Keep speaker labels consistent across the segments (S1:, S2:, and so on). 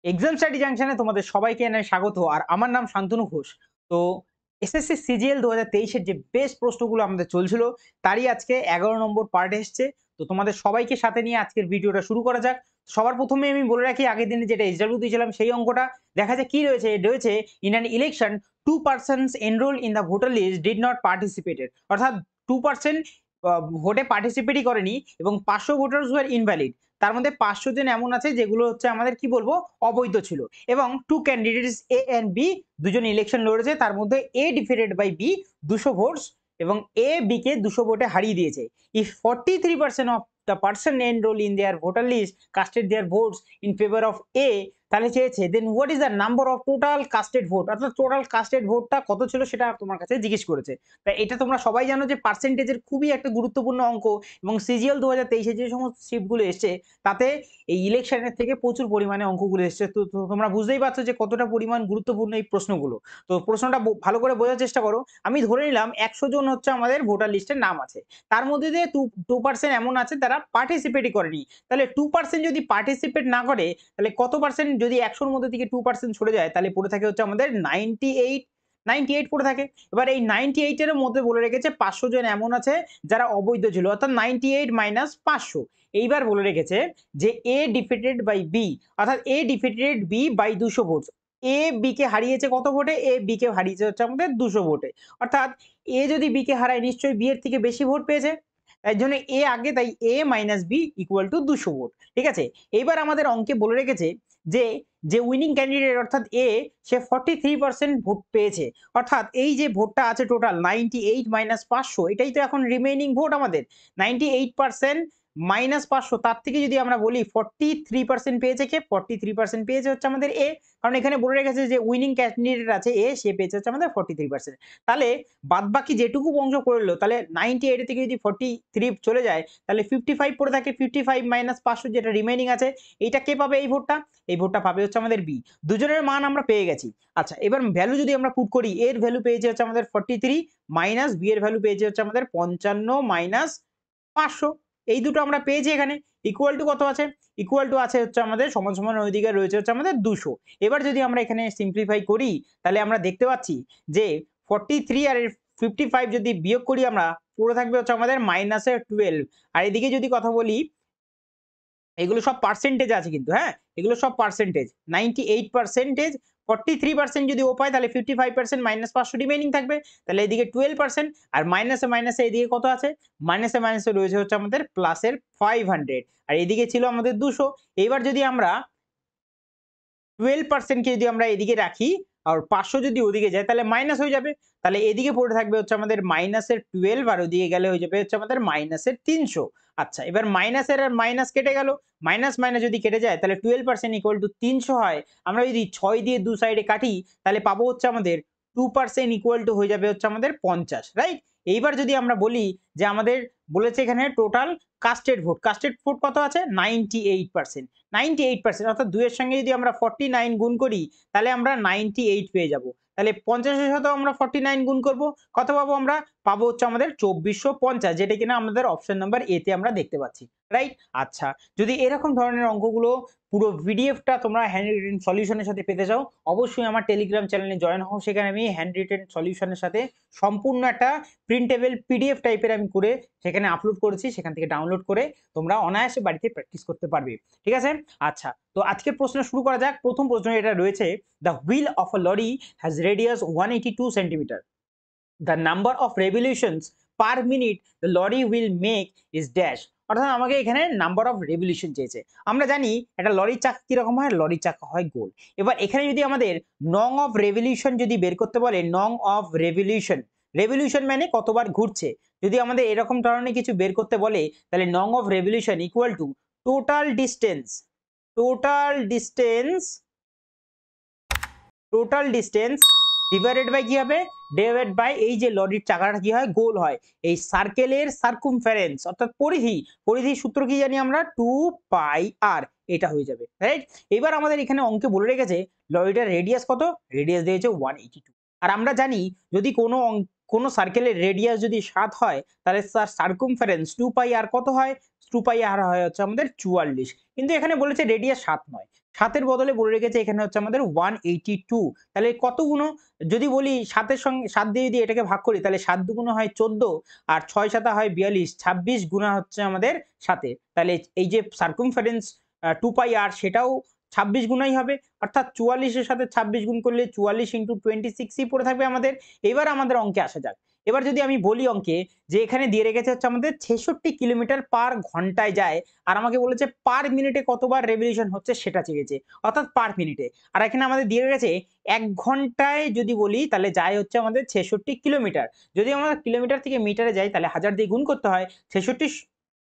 S1: Exam study জাংশনে তোমাদের সবাইকে এনে স্বাগত। আর আমার নাম শান্তনু ঘোষ। তো এসএসসি সিজিএল 2023 এর যে বেস্ট প্রশ্নগুলো আমাদের চলছিল তারই আজকে 11 নম্বর পার্ট এসছে। তো তোমাদের সবাইকে সাথে নিয়ে আজকের ভিডিওটা শুরু করা যাক। সবার প্রথমে আমি বলে রাখি, আগের দিনে যেটা এসডব্লিউ দিয়েছিলাম সেই অঙ্কটা দেখা যায় কি রয়েছে in an election 2 persons enrolled in the voter list did not participated, অর্থাৎ 2% ভোটে পার্টিসিপেটই করেনি এবং 500 ভোটার্স ওয়ার ইনভ্যালিড। তার মধ্যে 500 জন এমন আছে যেগুলো হচ্ছে আমাদের কি বলবো অবৈধ ছিল। এবং two candidates A and B, দুজন ইলেকশন লড়েছে, তার মধ্যে A defeated by B 200 votes এবং এ বি কে 200 ভোটে হারিয়ে দিয়েছে। If 43% of the person enrol in their voter list casted their votes in favour of A, তাহলে চেয়েছে then what is the number of total casted vote, অর্থাৎ total casted ভোটটা কত ছিল সেটা তোমার কাছে জিজ্ঞেস করেছে। তাই এটা তোমরা সবাই জানো যে পার্সেন্টেজের খুবই একটা গুরুত্বপূর্ণ অঙ্ক, এবং সিজিএল 2023 যে সমস্ত শিফটগুলো এসছে তাতে এই ইলেকশনের থেকে প্রচুর পরিমাণে অঙ্কগুলো এসছে। তো তোমরা বুঝতেই পারছো যে কতটা পরিমাণ গুরুত্বপূর্ণ এই প্রশ্নগুলো। তো প্রশ্নটা ভালো করে বোঝার চেষ্টা করো। আমি ধরে নিলাম 100 জন হচ্ছে আমাদের ভোটার লিস্টের নাম আছে, তার মধ্যে দিয়ে 2% এমন আছে তারা পার্টিসিপেটই করেনি। তাহলে 2% যদি পার্টিসিপেট না করে তাহলে কত পার্সেন্ট, যদি 100-র মধ্যে থেকে 2% সরে যায় তাহলে পড়ে থাকে হচ্ছে আমাদের 98 পড়ে থাকে। এবার এই 98 এর মধ্যে বলে রেখেছে 500 জন এমন আছে যারা অবৈধ ছিল, অর্থাৎ 98 মাইনাস 500। এইবার বলে রেখেছে যে এ ডিফিটেড বাই বি, অর্থাৎ A defeated B by 200 vote. A B কে হারিয়েছে কত ভোটে? এ বি কে হারিয়েছে হচ্ছে আমাদের 200 ভোটে। অর্থাৎ এ যদি বি কে হারায় নিশ্চয়ই বি এর থেকে বেশি ভোট পেয়েছে, তাই জন্য এ আগে, তাই A minus B equal to 200 vote. ঠিক আছে, এইবার আমাদের অঙ্কে বলে রেখেছে যে যে উইনিং ক্যান্ডিডেট অর্থাৎ এ, সে 43% ভোট পেয়েছে। অর্থাৎ এই যে ভোটটা আছে টোটাল 98 মাইনাস 500, এটাই তো এখন রিমেইনিং ভোট আমাদের। 98% মাইনাস 500, তার থেকে যদি আমরা বলি 43% পেয়েছে কে? 43% পেয়েছে হচ্ছে আমাদের এ। কারণ এখানে বলে রেখেছে যে উইনিং ক্যান্ডিডেট আছে এ, সে পেয়েছে হচ্ছে আমাদের 43%। তাহলে বাদবাকি যেটুকু অংশ করলো, তাহলে 98 থেকে যদি 43 চলে যায় তাহলে 55 পড়ে থাকে। 55 মাইনাস 500 যেটা রিমেইনিং আছে, এইটা কে পাবে? এই ভোটটা, এই ভোটটা পাবে হচ্ছে আমাদের বি। দুজনের মান আমরা পেয়ে গেছি। আচ্ছা, এবার ভ্যালু যদি আমরা পুট করি, এর ভ্যালু পেয়েছে হচ্ছে আমাদের 43 মাইনাস বি এর ভ্যালু পেয়েছে হচ্ছে আমাদের 55 মাইনাস 500। এই দুটো আমরা পেয়েছি এখানে। ইকুয়াল টু কত আছে? ইকুয়াল টু আছে হচ্ছে আমাদের সমান সমান ওইদিকে রয়েছে হচ্ছে আমাদের 200। এবার যদি আমরা এখানে সিম্পলিফাই করি তাহলে আমরা দেখতে পাচ্ছি যে 43 আর 55 যদি বিয়োগ করি আমরা, পড়ে থাকবে হচ্ছে আমাদের মাইনাসের 12। আর এদিকে যদি কথা বলি, এগুলো সব পার্সেন্টেজ আছে কিন্তু, হ্যাঁ, এগুলো সব পার্সেন্টেজ। 98% 43% যদি ও পায় তাহলে 55% মাইনাস 500 রিমেইনিং থাকবে। তাহলে এদিকে 12%, আর মাইনাসে মাইনাসে এদিকে কত আছে? মাইনাসে মাইনাসে রয়েছে হচ্ছে আমাদের প্লাসের 500, আর এদিকে ছিল আমাদের 200। এইবার যদি আমরা 12% কে যদি আমরা এদিকে রাখি আর 500 যদি ওদিকে যায় তাহলে মাইনাস হয়ে যাবে। তাহলে এদিকে পড়ে থাকবে হচ্ছে আমাদের মাইনাসের 12, আর ওদিকে গেলে হয়ে যাবে হচ্ছে আমাদের মাইনাসের 300। আচ্ছা, এবার মাইনাসের আর মাইনাস কেটে গেল, মাইনাস মাইনাস যদি কেটে যায় তাহলে 12% ইকুয়াল টু 300 হয়। আমরা যদি 6 দিয়ে দু সাইডে কাটি তাহলে পাবো হচ্ছে আমাদের 2% ইকুয়াল টু হয়ে যাবে হচ্ছে আমাদের 50, রাইট? এইবার যদি আমরা বলি যে আমাদের বলেছে এখানে total casted vote, custard vote কত আছে? 98%। 98%, অর্থাৎ 2 এর সঙ্গে যদি আমরা 49 গুণ করি তাহলে আমরা 98 পেয়ে যাব। তাহলে 50 এর সাথে আমরা 49 গুণ করব, কত পাবো আমরা? পাবো হচ্ছে আমাদের 2450, যেটা কিনা আমাদের অপশন নাম্বার এ তে আমরা দেখতে পাচ্ছি, রাইট? আচ্ছা, যদি এরকম ধরনের অঙ্কগুলো পুরো পিডিএফটা তোমরা হ্যান্ড রিটেন সলিউশনের সাথে পেতে চাও, অবশ্যই আমার টেলিগ্রাম চ্যানেলে জয়েন হও। সেখানে আমি হ্যান্ড রিটেন সলিউশনের সাথে সম্পূর্ণ একটা প্রিন্টেবল পিডিএফ টাইপের আমি করে সেখানে আপলোড করেছি, সেখান থেকে ডাউনলোড করে তোমরা অনায়াসে বাড়িতে প্র্যাকটিস করতে পারবে। ঠিক আছে? আচ্ছা, তো আজকের প্রশ্ন শুরু করা যাক। প্রথম প্রশ্ন এটা রয়েছে, the wheel of a lorry has radius 182 centimetre. The number of revolutions per minute the lorry will make is dash। অর্থাৎ আমাকে এখানে নাম্বার অফ রেভলিউশন চেয়েছে। আমরা জানি একটা লরির চাকা কিরকম হয়? লরির চাকা হয় গোল। এবার এখানে যদি আমাদের নং অফ রেভলিউশন যদি বের করতে বলে, নং অফ রেভলিউশন, রেভলিউশন মানে কতবার ঘুরছে, যদি আমাদের এরকম ধরনের কিছু বের করতে বলে তাহলে নং of revolution equal to total distance, total distance, total distance divided by কি হবে? ডিভাইড বাই এই যে লরির চাকাটা কি হয়? গোল হয়। এই সার্কেলের সার্কুমফারেন্স অর্থাৎ পরিধি, পরিধির সূত্র কি জানি আমরা? 2 পাই আর, এটা হয়ে যাবে, রাইট? এবার আমাদের এখানে অঙ্কে বলে রেখেছে লরিটার রেডিয়াস কত? রেডিয়াস দিয়েছে 182। আর আমরা জানি যদি কোনো সার্কেলের রেডিয়াস যদি 7 হয় তাহলে তার সার্কুমফারেন্স 2 পাই আর কত হয়? 2 পাই আর হয় হচ্ছে আমাদের 44। কিন্তু এখানে বলেছে রেডিয়াস 7 নয়, 7 বদলে বলে রেখেছে এখানে হচ্ছে আমাদের 182। তাহলে কত গুণ, যদি বলি 7 এর সঙ্গে 7 দিয়ে যদি এটাকে ভাগ করি তাহলে 7 দুগুণ হয় 14 আর 6 7 হয় 42, 26 গুণা হচ্ছে আমাদের 7 এ। তাহলে এই যে সার্কামফারেন্স 2 পাই r সেটাও 26 গুণাই হবে। অর্থাৎ 44 এর সাথে 26 গুণ করলে 44 × 26 ই পড়ে থাকবে আমাদের। এবার আমাদের অঙ্কে আসা যাক। এবার যদি আমি বলি অঙ্কে যে এখানে দিয়ে রেখেছে হচ্ছে আমাদের 66 কিলোমিটার পার ঘন্টায় যায় আর আমাকে বলেছে পার মিনিটে কতবার রেভলিউশন হচ্ছে সেটা চেয়েছে, অর্থাৎ পার মিনিটে। আর এখানে আমাদের দিয়ে রেখেছে 1 ঘন্টায় যদি বলি তাহলে যায় হচ্ছে আমাদের 66 কিলোমিটার। যদি আমরা কিলোমিটার থেকে মিটারে যাই তাহলে 1000 দিয়ে গুণ করতে হয়। 66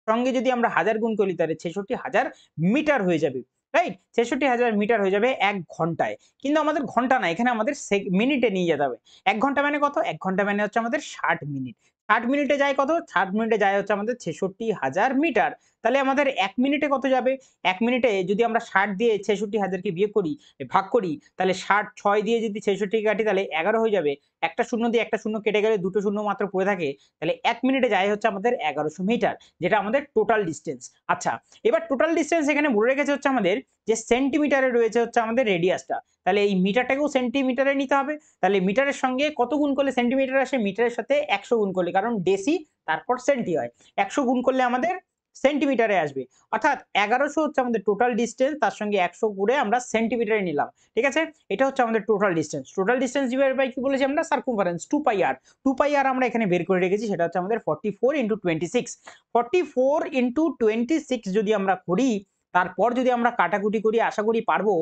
S1: সঙ্গে যদি আমরা 1000 গুণ করি তাহলে 66,000 মিটার হয়ে যাবে। রাইট? 66,000 মিটার হয়ে যাবে 1 ঘন্টায়। কিন্তু আমাদের ঘন্টা না, এখানে আমাদের মিনিটে নিয়ে যেতে হবে। 1 ঘন্টা মানে কত? 1 ঘন্টা মানে হচ্ছে আমাদের 60 মিনিট। 60 মিনিটে যায় কত? 60 মিনিটে যায় হচ্ছে আমাদের 66,000 মিটার। তাহলে আমাদের 1 মিনিটে কত যাবে? 1 মিনিটে যদি আমরা 60 দিয়ে 66,000 কে বিয়োগ করি, ভাগ করি তাহলে 60 6 দিয়ে যদি 66 কে কাটি তাহলে 11 হয়ে যাবে। একটা শূন্য দিয়ে একটা শূন্য কেটে গেলে দুটো শূন্য মাত্র পড়ে থাকে। তাহলে 1 মিনিটে যায় হচ্ছে আমাদের 1100 মিটার, যেটা আমাদের টোটাল ডিসট্যান্স। আচ্ছা, এবার টোটাল ডিসট্যান্স এখানে বলে রেখেছে হচ্ছে আমাদের যে সেন্টিমিটারে রয়েছে হচ্ছে আমাদের রেডিয়াসটা। তাহলে এই মিটারটাকেও সেন্টিমিটারে নিতে হবে। তাহলে মিটারের সঙ্গে কত গুণ করলে সেন্টিমিটার আসে? মিটারের সাথে 100 গুণ করলে, কারণ ডেসি তারপর সেন্টি হয়। 100 গুণ করলে আমাদের সেন্টিমিটারে আসবে। অর্থাৎ 1100 হচ্ছে আমাদের টোটাল ডিসট্যান্স, তার সঙ্গে 100 করে আমরা সেন্টিমিটারে নিলাম। ঠিক আছে? এটা হচ্ছে আমাদের total distance. Total distance divided by কি বলেছি আমরা? Circumference 2 pi r। 2 pi r আমরা এখানে বের করে রেখেছি, সেটা হচ্ছে আমাদের 44 × 26। 44 × 26 যদি আমরা করি, তারপর যদি আমরা কাটাকুটি করি আশা করি পারবো।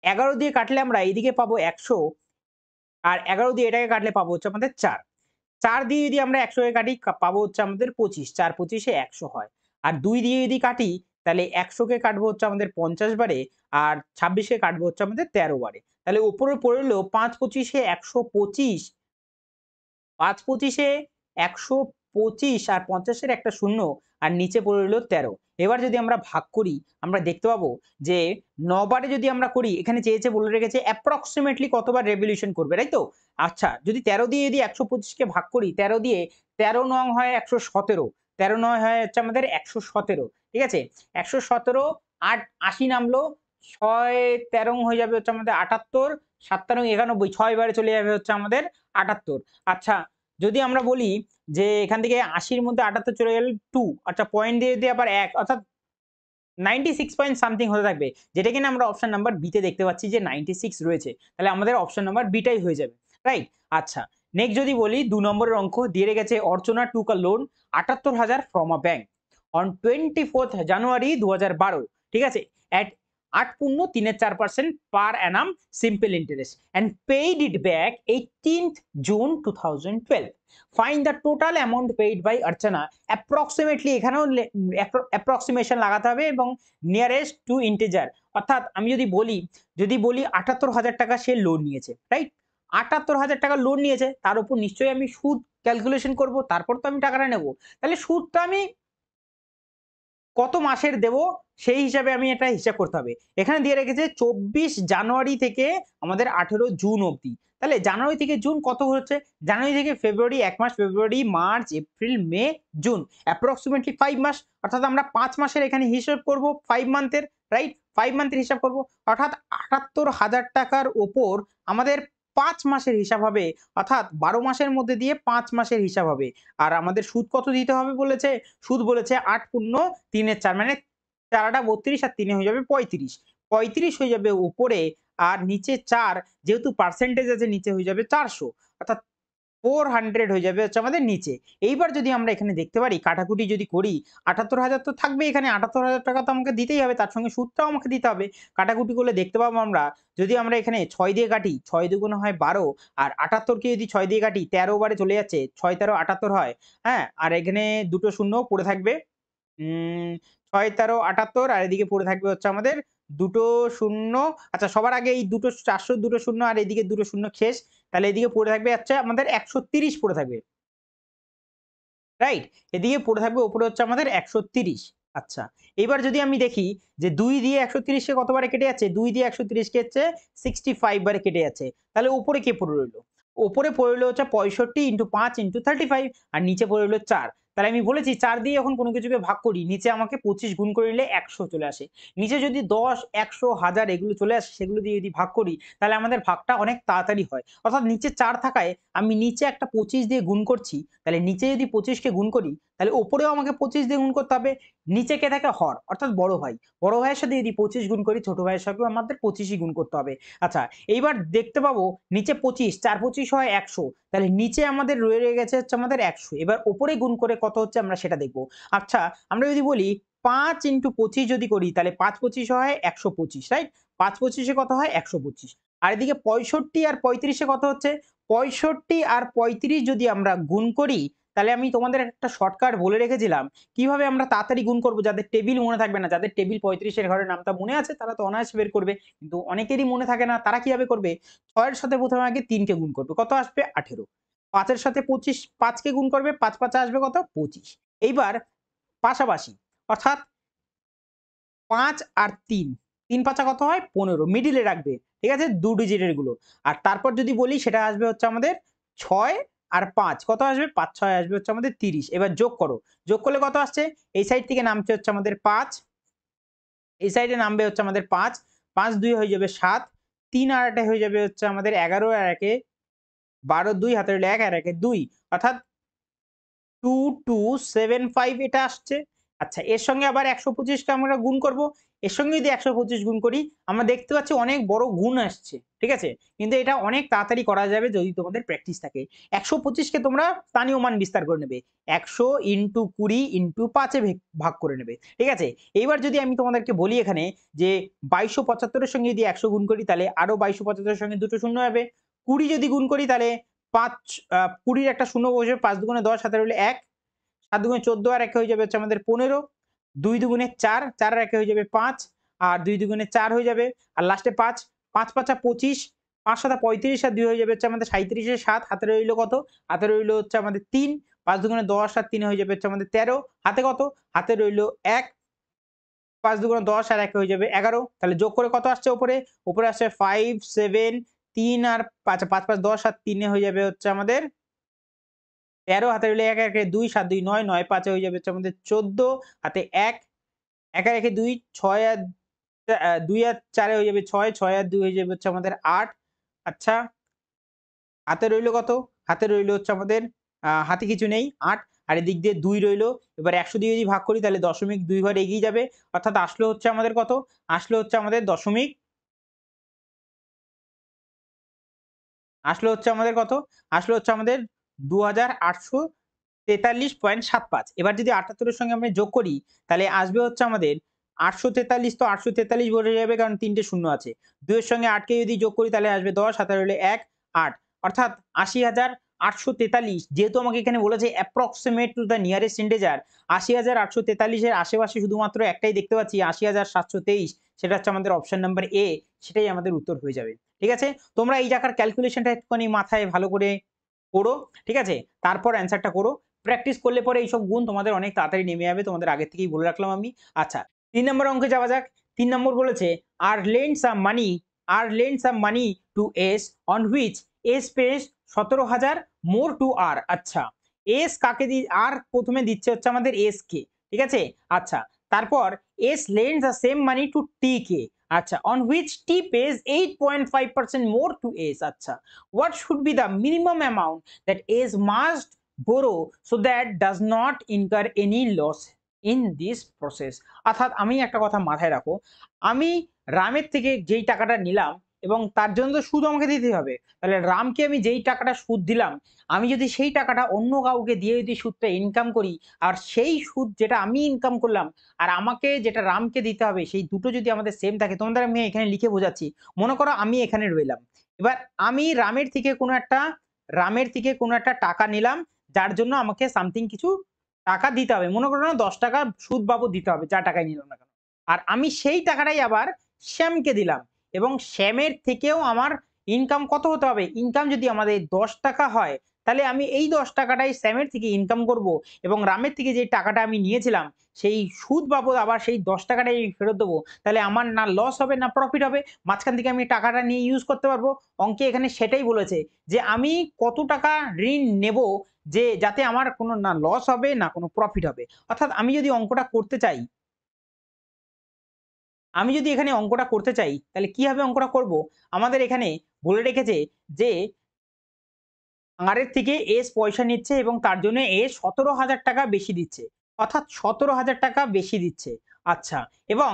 S1: 11 দিয়ে কাটলে আমরা এইদিকে পাবো 100 আর 11 দিয়ে এটাকে কাটলে পাবো হচ্ছে আমাদের 4। 4 দিয়ে যদি আমরা 100 কে কাটি পাবো হচ্ছে আমাদের 25। 4 25 এ 100 হয়। আর 2 দিয়ে যদি কাটি তাহলে 100 কে কাটবো হচ্ছে আমাদের 50 বারে আর 26 কে কাটবো হচ্ছে আমাদের 13 বারে। তাহলে উপরে পড়ে রইল 5 25 এ 125, ৫ ২৫ এ ১২৫ আর ৫০ এর একটা শূন্য আর নিচে পড়ে রইল ১৩। এবার যদি আমরা ভাগ করি আমরা দেখতে পাবো যে ৯ বারে যদি আমরা করি, এখানে চেয়েছে বলে রেখেছে অ্যাপ্রক্সিমেটলি কতবার রেভলিউশন করবে, তাই তো? আচ্ছা, যদি ১৩ দিয়ে যদি ১২৫ কে ভাগ করি, ১৩ দিয়ে ১৩ নং হয় ১১৭, ১৩ নং হয় হচ্ছে আমাদের ১১৭। ঠিক আছে? ১১৭ ৮ ৮০ নামলো, ৬ ১৩ হয়ে যাবে হচ্ছে আমাদের ৭৮, ৭ তেরং ৯১, ৬ বারে চলে যাবে হচ্ছে আমাদের ৭৮। আচ্ছা, যদি আমরা বলি যে এখান থেকে ৮০ র মধ্যে ৭৮ চলে গেলে 2, আচ্ছা পয়েন্ট দিয়ে দিয়ে আবার ১, অর্থাৎ 96 পয়েন্ট সামথিং হতে থাকবে। যেটা কিনা আমরা অপশন নাম্বার বি তে দেখতে পাচ্ছি যে 96 রয়েছে। তাহলে আমাদের অপশন নাম্বার বি টাই হয়ে যাবে। রাইট? আচ্ছা, নেক্সট যদি বলি ২ নম্বরের অঙ্ক দিয়ে রেখেছে অর্চনা টুক আ লোন ৭৮,০০০ from a bank on 24th January ২০১২। ঠিক আছে? At 8.34% per annum simple interest and paid it back 18th June 2012. Find the total amount paid by Archana approximately, এখানেও approximation লাগাতে হবে এবং নিয়ারেস্ট টু ইন্টিজার। অর্থাৎ আমি যদি বলি ৭৮,০০০ টাকা সে লোন নিয়েছে, রাইট? ৭৮,০০০ টাকা লোন নিয়েছে, তার উপর নিশ্চয়ই আমি সুদ ক্যালকুলেশন করব, তারপর তো আমি টাকাটা নেব। তাহলে সুদটা আমি কত মাসের দেব সেই হিসাবে আমি এটা হিসাব করতে হবে। এখানে দিয়ে রেখেছে 24 জানুয়ারি থেকে আমাদের 18 জুন অবধি। তাহলে জানুয়ারি থেকে জুন কত হচ্ছে? জানুয়ারি থেকে ফেব্রুয়ারি ১ মাস, ফেব্রুয়ারি, মার্চ, এপ্রিল, মে, জুন। অ্যাপ্রক্সিমেটলি ৫ মাস। অর্থাৎ আমরা ৫ মাসের এখানে হিসাব করব, ৫ মান্থের, রাইট? ৫ মান্থের হিসাব করব। অর্থাৎ ৭৮,০০০ টাকার উপর আমাদের ৫ মাসের হিসাব হবে। অর্থাৎ ১২ মাসের মধ্যে দিয়ে ৫ মাসের হিসাব হবে। আর আমাদের সুদ কত দিতে হবে বলেছে? সুদ বলেছে ৮×৩ মানে ৪ ৩২ আর ৩ হয়ে যাবে ৩৫। ৩৫ হয়ে যাবে উপরে আর নিচে ৪, যেহেতু পার্সেন্টেজ আছে নিচে হয়ে যাবে ৪০০। অর্থাৎ 400 হয়ে যাবে হচ্ছে আমাদের নিচে। এইবার যদি আমরা এখানে দেখতে পারি কাটাকুটি যদি করি, ৭৮,০০০ তো থাকবেই এখানে, ৭৮,০০০ টাকা তো আমাকে দিতেই হবে, তার সঙ্গে সুদটাও আমাকে দিতে হবে। কাটাকুটি করলে দেখতে পাবো আমরা, যদি আমরা এখানে ৬ দিয়ে কাটি, ৬ দুগুণ হয় ১২ আর ৭৮ কে যদি ৬ দিয়ে কাটি ১৩ বারে চলে যাচ্ছে, ৬ ১৩ ৭৮ হয়। হ্যাঁ? আর এখানে দুটো শূন্য পড়ে থাকবে। ৬ ১৩ ৭৮ আর এদিকে পড়ে থাকবে হচ্ছে আমাদের দুটো শূন্য। আচ্ছা, সবার আগে এই দুটো ৪০০ দুটো শূন্য আর এদিকে দুটো শূন্য শেষ। তাহলে এদিকে পড়ে থাকবে হচ্ছে আমাদের ১৩০ পড়ে থাকবে। রাইট? এদিকে পড়ে থাকবে উপরে হচ্ছে আমাদের ১৩০। আচ্ছা, এবার যদি আমি দেখি যে ২ দিয়ে ১৩০ কে কতবারে কেটে যাচ্ছে? ২ দিয়ে ১৩০ কে হচ্ছে 65 বারে কেটে যাচ্ছে। তাহলে উপরে কে পড়ে রইল? উপরে পড়ে রইল হচ্ছে ৬৫ × ৫ × 35 আর নিচে পড়ে রইল ৪। তাহলে আমি বলেছি 4 দিয়ে যখন কোনো কিছুকে ভাগ করি নিচে আমাকে 25 গুণ করে নিলে 100 চলে আসে। নিচে যদি 10, 100, 1000 এগুলো চলে আসে সেগুলো দিয়ে যদি ভাগ করি তাহলে আমাদের ভাগটা অনেক তাড়াতাড়ি হয়। অর্থাৎ নিচে 4 থাকায় আমি নিচে একটা 25 দিয়ে গুণ করছি। তাহলে নিচে যদি 25 কে গুণ করি তাহলে উপরেও আমাকে 25 দিয়ে গুণ করতে হবে। নিচে কে থাকে? হর অর্থাৎ বড় ভাই। বড় ভাইয়ের সাথে যদি 25 গুণ করি ছোট ভাইয়ের সাথেও আমাদের 25 ই গুণ করতে হবে। আচ্ছা এইবার দেখতে পাবো নিচে 25, 4 25 হয় 100। তাহলে নিচে আমাদের রয়ে গেছে হচ্ছে আমাদের 100। এবার উপরে গুণ করে কত হচ্ছে আমরা সেটা দেখব। আচ্ছা আমরা যদি বলি 5 × 25 যদি করি তাহলে 5 25 হয় 125, রাইট? 5 25 এ কত হয়? 125। আর এদিকে 65 আর 35 এ কত হচ্ছে? 65 আর 35 যদি আমরা গুণ করি তাহলে আমি তোমাদের একটা শর্টকাট বলে রেখেছিলাম কিভাবে আমরা তাড়াতাড়ি গুণ করব, যাদের টেবিল মনে থাকবে না, যাদের টেবিল 35 এর ঘরের নামটা মনে আছে তারা তো অনায়াসে বের করবে, কিন্তু অনেকেরই মনে থাকে না, তারা কিভাবে করবে? 6 এর সাথে প্রথমে আগে 3 কে গুণ করবে, কত আসবে? 18। 5 এর সাথে 25 5 কে গুণ করবে, 5 5 আসবে কত? 25। এইবার পাশাপাশি অর্থাৎ 5 আর 3, 3 5 কত হয়? 15, মিডিলে রাখবে, ঠিক আছে? 2 ডিজিটের গুলো। আর তারপর যদি বলি সেটা আসবে হচ্ছে আমাদের 6 আর 5 কত আসবে? 5 6 আসবে হচ্ছে আমাদের 30। এবার যোগ করো। যোগ করলে কত আসছে? এই সাইড থেকে নামছে হচ্ছে আমাদের 5, এই সাইডে নামবে হচ্ছে আমাদের 5, 5 2 হয়ে যাবে 7, 3 আর 8 হয়ে যাবে হচ্ছে আমাদের 11 আর 1 এ 12, 2 হাতে রইল 1 আর 1 এ 2, অর্থাৎ 2275 এটা আসছে। আচ্ছা এর সঙ্গে আবার 125 কে আমরা গুণ করব। এর সঙ্গে যদি 125 গুণ করি আমরা দেখতে পাচ্ছি অনেক বড় গুণ আসছে। ঠিক আছে? কিন্তু এটা অনেক তাড়াতাড়ি করা যাবে যদি তোমাদের প্র্যাকটিস থাকে। 125 কে তোমরা স্থানীয় মান বিস্তার করে নেবে। 100 × 20 × 5 এ ভাগ করে নেবে। ঠিক আছে? এইবার যদি আমি তোমাদেরকে বলি এখানে যে 2275 এর সঙ্গে যদি 100 গুণ করি তাহলে আরো 2275 এর সঙ্গে দুটো শূন্য হবে। 20 যদি গুণ করি তাহলে 5 20 র একটা শূন্য বসবে, 5 দুগুণে 10 হাতে রইল 1, 7 দুগুণে 14 আর 1 হয়ে যাবে হচ্ছে আমাদের 15, 2 দুগুণে 4, 4 আর 1 হয়ে যাবে 5, আর 2 দুগুণে 4 হয়ে যাবে, আর লাস্টে 5, 5 5 25, 5 7 35 আর 2 হয়ে যাবে হচ্ছে আমাদের 37 এর 7, হাতে রইল কত? হাতে রইল হচ্ছে আমাদের 3, 5 দুগুণে 10 আর 3 হয়ে যাবে হচ্ছে আমাদের 13, হাতে কত? হাতে রইল 1, 5 দুগুণে 10 আর 1 হয়ে যাবে 11। তাহলে যোগ করে কত আসছে উপরে? উপরে আসছে 5 7, 3 আর 5 5 5 10 আর 3 এ হয়ে যাবে হচ্ছে আমাদের 13, হাতে রইল 1 1 2, 7 2 9, 9 5 হয়ে যাবে হচ্ছে আমাদের 14, হাতে 1, 1 আর 1 2, 6 আর 2 আর 4 হয়ে যাবে 6, 6 আর 2 হয়ে যাবে হচ্ছে আমাদের 8। আচ্ছা হাতে রইল কত? হাতে রইল হচ্ছে আমাদের হাতে কিছু নেই 8, আর এদিক দিয়ে 2 রইল। এবার 100 দিয়ে যদি ভাগ করি তাহলে 0.2 ঘর এগিয়ে যাবে। অর্থাৎ আসলো হচ্ছে আমাদের কত? আসলো হচ্ছে আমাদের আসলো হচ্ছে আমাদের কত? আসলো হচ্ছে আমাদের 2843.75। এবার যদি 78 এর সঙ্গে আমরা যোগ করি তাহলে আসবে হচ্ছে আমাদের 843, তো 843 বসে যাবে কারণ ৩ টে শূন্য আছে। ২ এর সঙ্গে ৮ কে যদি যোগ করি তাহলে আসবে ১০, হাতে রইল ১, ৮, অর্থাৎ ৮০,৮৪৩। যেহেতু আমাকে এখানে বলেছে approximate to the nearest integer, ৮০,৮৪৩ এর আশেপাশে শুধুমাত্র একটাই দেখতে পাচ্ছি ৮০,৭২৩, সেটা হচ্ছে আমাদের অপশন নাম্বার এ, সেটাই আমাদের উত্তর হয়ে যাবে। ঠিক আছে? তোমরা এই জায়গার ক্যালকুলেশনটা একটুখানি মাথায় ভালো করে করো। ঠিক আছে? তারপর অ্যান্সারটা করো। প্র্যাকটিস করলে পরে এইসব গুণ তোমাদের অনেক তাড়াতাড়ি নেমে যাবে। তোমাদের আগে থেকেই বলে রাখলাম আমি। আচ্ছা ৩ নম্বর অঙ্কে যাওয়া যাক। ৩ নম্বর বলেছে lend some money to S on which S pays ১৭,০০০ more to R। আচ্ছা S কাকে R প্রথমে দিচ্ছে হচ্ছে আমাদের S কে। ঠিক আছে? আচ্ছা তারপর S lends the same money to T কে। আচ্ছা on which T pays 8.5% more to S। আচ্ছা what should be the minimum amount that S must borrow so that does not incur any loss in this process। অর্থাৎ আমি একটা কথা মাথায় রাখো, আমি রামের থেকে যেই টাকাটা নিলাম এবং তার জন্য তো সুদ আমাকে দিতেই হবে। তাহলে রামকে আমি যেই টাকাটা সুদ দিলাম, আমি যদি সেই টাকাটা অন্য কাউকে দিয়ে যদি সুদটা ইনকাম করি, আর সেই সুদ যেটা আমি ইনকাম করলাম আর আমাকে যেটা রামকে দিতে হবে সেই দুটো যদি আমাদের সেম থাকে, তোমাদের আমি এখানে লিখে বোঝাচ্ছি। মনে করো আমি এখানে রইলাম। এবার আমি রামের থেকে কোনো একটা টাকা নিলাম, যার জন্য আমাকে সামথিং কিছু টাকা দিতে হবে। মনে করো না ১০ টাকা সুদ বাবদ দিতে হবে যা টাকাই নিলাম না কেন। আর আমি সেই টাকাটাই আবার শ্যামকে দিলাম এবং শ্যামের থেকেও আমার ইনকাম কত হতে হবে? ইনকাম যদি আমাদের ১০ টাকা হয় তাহলে আমি এই ১০ টাকাটাই শ্যামের থেকে ইনকাম করব এবং রামের থেকে যে টাকাটা আমি নিয়েছিলাম সেই সুদ বাবদ আবার সেই ১০ টাকাটাই ফেরত দেবো। তাহলে আমার না লস হবে না প্রফিট হবে। মাঝখান থেকে আমি টাকাটা নিয়ে ইউজ করতে পারবো। অঙ্কে এখানে সেটাই বলেছে যে আমি কত টাকা ঋণ নেব যে যাতে আমার কোনো না লস হবে না কোনো প্রফিট হবে। অর্থাৎ আমি যদি অঙ্কটা করতে চাই, আমি যদি এখানে অঙ্কটা করতে চাই তাহলে কিভাবে অঙ্কটা করব? আমাদের এখানে বলে রেখেছে যে আর এর থেকে এস পয়সা নিচ্ছে এবং তার জন্য এস ১৭,০০০ টাকা বেশি দিচ্ছে। অর্থাৎ ১৭,০০০ টাকা বেশি দিচ্ছে। আচ্ছা, এবং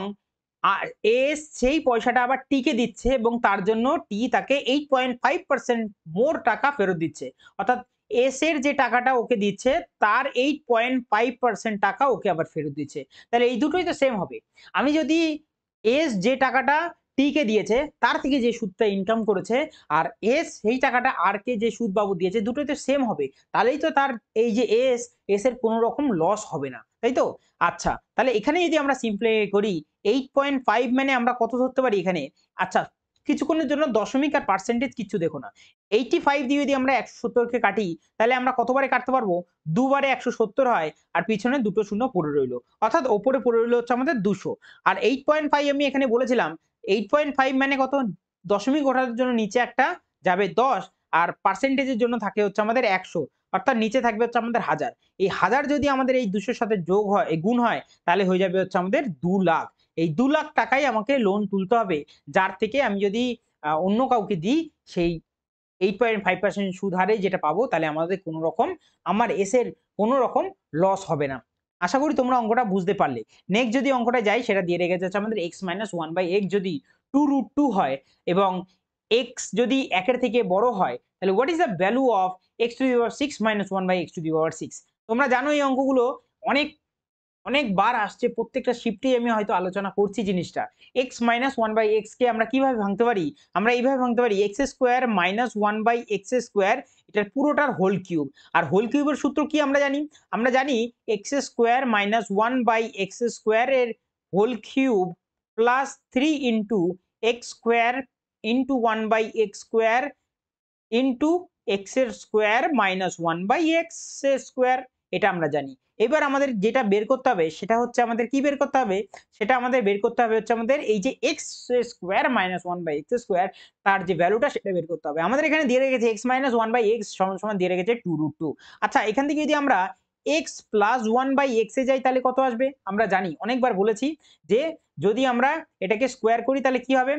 S1: এস সেই পয়সাটা আবার টি কে দিচ্ছে এবং তার জন্য টি তাকে 8.5% মোর টাকা ফেরত দিচ্ছে। অর্থাৎ এস এর যে টাকাটা ওকে দিচ্ছে তার 8.5% টাকা ওকে আবার ফেরত দিচ্ছে। তাহলে এই দুটোই তো সেম হবে। আমি যদি এস যে টাকাটা টি কে দিয়েছে তার থেকে যে সুদটা ইনকাম করেছে আর এস সেই টাকাটা আর কে যে সুদ বাবদ দিয়েছে দুটোই তো সেম হবে। তাহলেই তো তার এই যে এস এর কোনো রকম লস হবে না। তাই তো? আচ্ছা, তাহলে এখানে যদি আমরা সিম্পলিফাই করি 8.5 মানে আমরা কত ধরতে পারি এখানে? আচ্ছা, কিছুক্ষণের জন্য দশমিক আর পার্সেন্টেজ কিচ্ছু দেখো না। 85 দিয়ে যদি আমরা 170 কে কাটি তাহলে আমরা কতবারে কাটতে পারবো? দুবারে 170 হয় আর পিছনে দুটো শূন্য পড়ে রইল। অর্থাৎ ওপরে পড়ে রইল হচ্ছে আমাদের 200। আর 8.5 আমি এখানে বলেছিলাম 8.5 মানে কত? দশমিক ওঠার জন্য নিচে একটা যাবে 10 আর পার্সেন্টেজের জন্য থাকে হচ্ছে আমাদের 100। অর্থাৎ নিচে থাকবে হচ্ছে আমাদের 1000। এই 1000 যদি আমাদের এই 200 র সাথে যোগ হয়, এই গুণ হয় তাহলে হয়ে যাবে হচ্ছে আমাদের 2 লাখ। এই 2 লাখ টাকাই আমাকে লোন তুলতে হবে। যার থেকে আমি যদি অন্য কাউকে দিই সেই 8.5% সুদ হারে যেটা পাবো তাহলে আমাদের কোনো রকম আমার এসের কোনো রকম লস হবে না। আশা করি তোমরা অঙ্কটা বুঝতে পারলে। নেক্সট যদি অঙ্কটা যাই সেটা দিয়ে রেখেছে হচ্ছে আমাদের x - 1/x যদি 2√2 হয় এবং x যদি 1 এর থেকে বড় হয় তাহলে what is the value of x⁻6 - 1/x⁻6? তোমরা জানো এই অঙ্কগুলো অনেক অনেকবার আসছে, প্রত্যেকটা শিফটেই আমি হয়তো আলোচনা করছি জিনিসটা। x - 1/x কে আমরা কিভাবে ভাঙতে পারি? আমরা এইভাবে ভাঙতে পারি x² - 1/x², এটার পুরোটার হোল কিউব। আর হোল কিউবের সূত্র কি আমরা জানি? আমরা জানি x² - 1/x² এর whole cube plus 3 into x² into 1/x² into x এর স্কোয়ার মাইনাস 1/x এর স্কোয়ার, এটা আমরা জানি। এবার আমাদের যেটা বের করতে হবে সেটা হচ্ছে আমাদের কি বের করতে হবে? সেটা আমাদের বের করতে হবে হচ্ছে আমাদের এই যে x square minus 1/x square তার যে ভ্যালুটা সেটা বের করতে হবে। আমাদের এখানে দিয়ে রেখেছে x - 1/x সমান সমান দিয়ে রেখেছে 2√2। আচ্ছা, এখান থেকে যদি আমরা x প্লাস 1/x এ যাই তাহলে কত আসবে? আমরা জানি, অনেকবার বলেছি যে যদি আমরা এটাকে স্কোয়ার করি তাহলে কি হবে?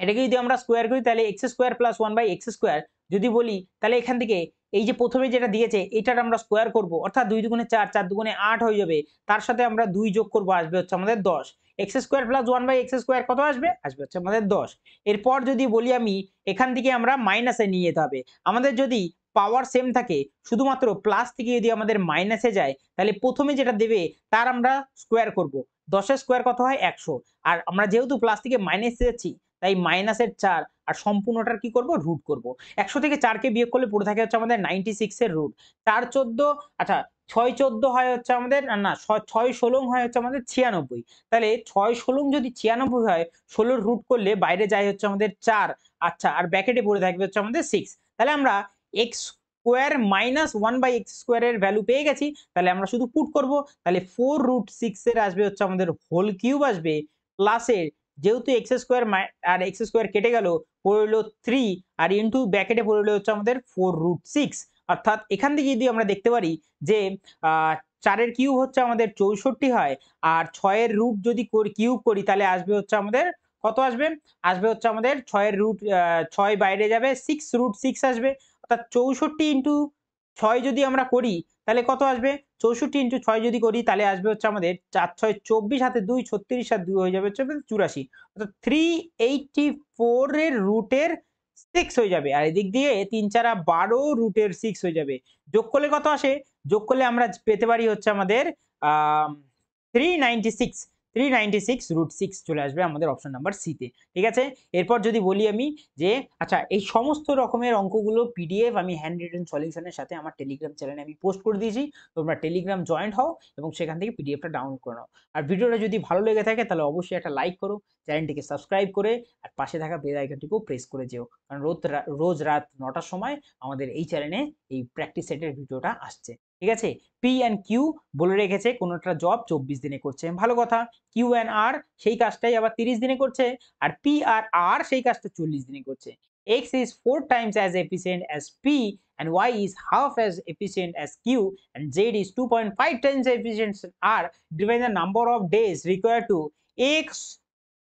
S1: এটাকে যদি আমরা স্কোয়ার করি তাহলে x² প্লাস 1/x² যদি বলি তাহলে এখান থেকে এই যে প্রথমে যেটা দিয়েছে এটার আমরা স্কোয়ার করব, অর্থাৎ 2 দুগুণে 4, 4 দুগুণে 8 হয়ে যাবে। তার সাথে আমরা 2 যোগ করব, আসবে হচ্ছে আমাদের 10। x² প্লাস 1/x² কত আসবে? আসবে হচ্ছে আমাদের 10। এরপর যদি বলি আমি এখান থেকে আমরা মাইনাসে নিয়ে যেতে হবে। আমাদের যদি পাওয়ার সেম থাকে, শুধুমাত্র প্লাস থেকে যদি আমাদের মাইনাসে যায় তাহলে প্রথমে যেটা দেবে তার আমরা স্কোয়ার করব। 10 এর স্কোয়ার কত হয়? 100। আর আমরা যেহেতু প্লাস থেকে মাইনাসে যাচ্ছি তাই মাইনাসের 4 আর সম্পূর্ণটার কি করব? রুট করব। ১০০ থেকে ৪ কে বিয়োগ করলে পড়ে থাকে হচ্ছে আমাদের 96 এর রুট। ৪ 14 আচ্ছা ৬ 14 হয় হচ্ছে আমাদের না ৬ ১৬ হয় হচ্ছে আমাদের 96। তাহলে ৬ ১৬ যদি 96 হয় ১৬ র রুট করলে বাইরে যায় হচ্ছে আমাদের 4। আচ্ছা, আর ব্র্যাকেটে পড়ে থাকবে হচ্ছে আমাদের 6। তাহলে আমরা x স্কোয়ার মাইনাস 1/x² এর ভ্যালু পেয়ে গেছি। তাহলে আমরা শুধু পুট করব। তাহলে 4√6 এর আসবে হচ্ছে আমাদের হোল কিউব আসবে প্লাসের যেহেতু x² আর x² কেটে গেল পড়ে রইল 3 আর ইনটু ব্র্যাকেটে পড়ে রইল হচ্ছে আমাদের 4√6। অর্থাৎ এখান থেকে যদি আমরা দেখতে পারি যে 4 এর কিউব হচ্ছে আমাদের 64 হয় আর 6 এর রুট যদি কিউব করি তাহলে আসবে হচ্ছে আমাদের কত আসবে? আসবে হচ্ছে আমাদের 6 এর রুট 6 বাইরে যাবে 6√6 আসবে। অর্থাৎ 64 ইনটু 6 যদি আমরা করি তাহলে কত আসবে? 64 ইনটু 6 যদি করি তাহলে আসবে হচ্ছে আমাদের ৪ ৬ 24 হাতে ২ ৩৬ আর ২ হয়ে যাবে হচ্ছে ৮৪। অর্থাৎ 384 এর রুটের 6 হয়ে যাবে। আর এদিক দিয়ে ৩ ৪ 12 রুটের 6 হয়ে যাবে। যোগ করলে কত আসে? যোগ করলে আমরা পেতে পারি হচ্ছে আমাদের আ 396 396√6 চলে আসবে আমাদের অপশন নাম্বার সি তে। ঠিক আছে? এরপর যদি বলি আমি যে আচ্ছা এই সমস্ত রকমের অঙ্কগুলো পিডিএফ আমি হ্যান্ড রিটেন সলিউশন এর সাথে আমার টেলিগ্রাম চ্যানেলে আমি পোস্ট করে দিয়েছি। তোমরা টেলিগ্রাম জয়েন্ট হও এবং সেখান থেকে পিডিএফটা ডাউনলোড করে নাও। আর ভিডিওটা যদি ভালো লেগে থাকে তাহলে অবশ্যই একটা লাইক করো, চ্যানেলটিকে সাবস্ক্রাইব করে আর পাশে থাকা বেল আইকনটিকেও প্রেস করে যেও। কারণ রোজ রাত ৯ টার সময় আমাদের এই চ্যানেলে এই প্র্যাকটিস সেটের ভিডিওটা আসছে। ঠিক আছে? পি অ্যান্ড কিউ বলে রেখেছে কোনটা জব ২৪ দিনে করছে। ভালো কথা। কিউ অ্যান্ড আর সেই কাজটাই আবার ৩০ দিনে করছে। আর পি আর আর সেই কাজটা ৪০ দিনে করছে। X is 4 times as efficient as P and Y is half as efficient as Q and Z is 2.5 times efficient as R, divide the number of days required to X,